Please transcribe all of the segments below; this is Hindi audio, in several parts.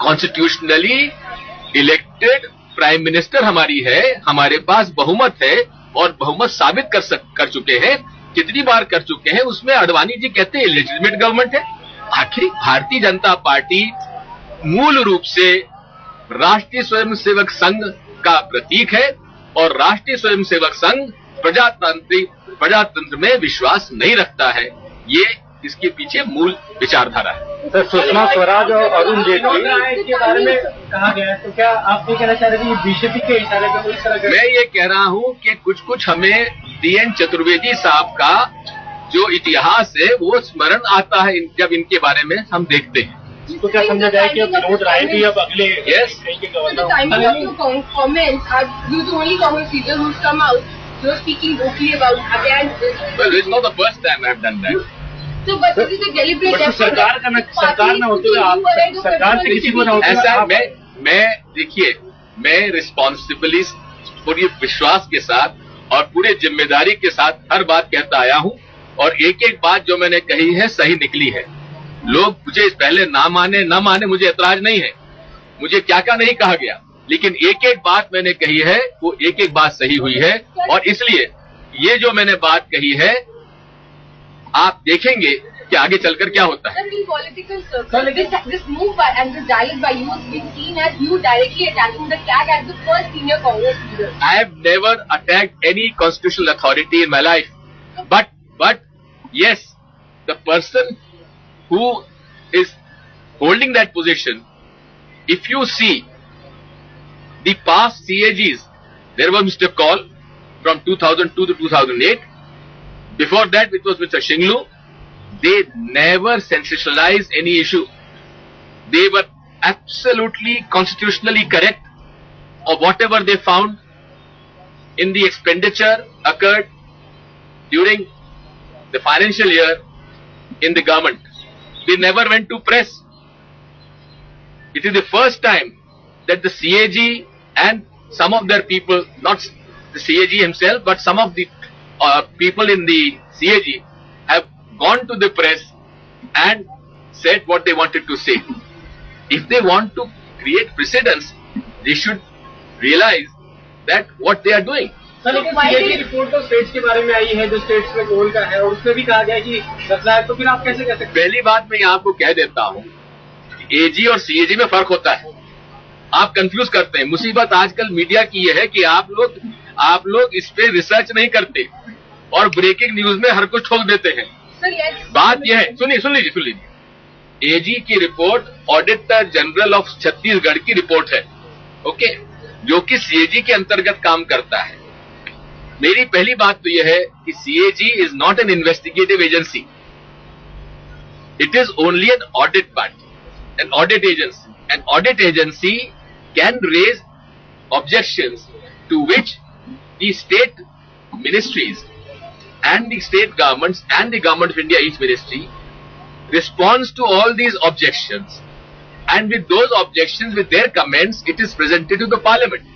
कॉन्स्टिट्यूशनली इलेक्टेड प्राइम मिनिस्टर हमारी है, हमारे पास बहुमत है और बहुमत साबित कर चुके हैं, कितनी बार कर चुके हैं। उसमें अडवाणी जी कहते हैं लेजिटिमेट गवर्नमेंट है। आखिर भारतीय जनता पार्टी मूल रूप से राष्ट्रीय स्वयंसेवक संघ का प्रतीक है और राष्ट्रीय स्वयंसेवक संघ प्रजातंत्र में विश्वास नहीं रखता है। ये इसके पीछे मूल विचारधारा है। सर, सुषमा स्वराज और अरुण जेटली के बारे में कहा गया है, तो क्या आप ये कहना चाह रहे हैं कि बीजेपी के इशारे पर इस तरह? मैं ये कह रहा हूं कि कुछ हमें DN चतुर्वेदी साहब का जो इतिहास है वो स्मरण आता है जब इनके बारे में हम देखते हैं। तो क्या समझा जाए कि अब विनोद राय भी अब अगले यस सरकार न होते हुए आप सरकार से किसी को न होते ऐसा देखिए, मैं रिस्पॉन्सिबली पूरी विश्वास के साथ और पूरे जिम्मेदारी के साथ हर बात कहता आया हूं और एक एक बात जो मैंने कही है सही निकली है। लोग मुझे पहले ना माने मुझे एतराज नहीं है, मुझे क्या क्या नहीं कहा गया, लेकिन एक एक बात मैंने कही है वो एक एक बात सही हुई है। और इसलिए ये जो मैंने बात कही है आप देखेंगे कि आगे चलकर क्या होता है। I have never attacked any constitutional authority in my life, but yes, the person who is holding that position, if you see the past CAGs, there was Mr. Kaul from 2002 to 2008. Before that, it was Mr. Shinglu. They never sensationalized any issue. They were absolutely constitutionally correct of whatever they found in the expenditure occurred during the financial year in the government. They never went to press. It is the first time that the CAG and some of their people, not the CAG himself, but some of the people in the CAG have gone to the press and said what they wanted to say. If they want to create precedents, they should realize that what they are doing. Sir, लेकिन की रिपोर्ट तो स्टेट्स के बारे में आई है, जो स्टेट्स में कोल का है, और उसमें भी कहा गया कि बदला है, तो फिर आप कैसे कह सकते हैं? पहली बात मैं आपको कह देता हूं, AG और CAG में फर्क होता है। आप कंफ्यूज करते हैं। मुसीबत आजकल मीडिया की यह है कि आप लोग इस पे रिसर्च नहीं करते और ब्रेकिंग न्यूज में हर कुछ ठोक देते हैं। बात यह है, सुन लीजिए, AG की report auditor general of Chhattisgarh की रिपोर्ट है, ओके, जो कि CAG के अंतर्गत काम करता है। मेरी पहली बात तो यह है कि CAG is not an investigative agency, it is only an audit party, an audit agency. An audit agency can raise objections to which the state ministries and the state governments and the government of India, each ministry, responds to all these objections, and with those objections, with their comments, it is presented to the parliament,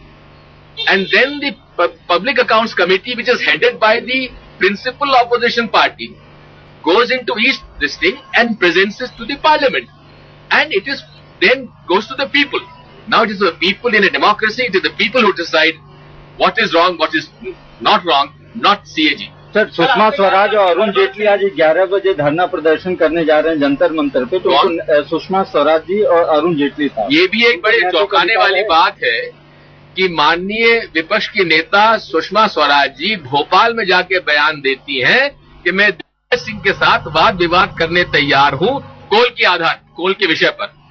and then the public accounts committee, which is headed by the principal opposition party, goes into each this thing and presents it to the parliament, and it is then goes to the people. Now it is the people in a democracy, it is the people who decide what is wrong, what is not wrong, not CAG. Sir, Sushma Swaraj और अरुण जेटली आज 11 बजे धरना प्रदर्शन करने जा रहे हैं जंतर मंतर पे, तो सुषमा स्वराज जी और अरुण जेटली साहब। ये भी एक बड़े चौंकाने वाली बात है कि माननीय विपक्ष की नेता सुषमा स्वराज जी भोपाल में जाके बयान देती हैं कि मैं देवेंद्र सिंह के साथ वाद विवाद करने तैयार हूं कोल के विषय पर।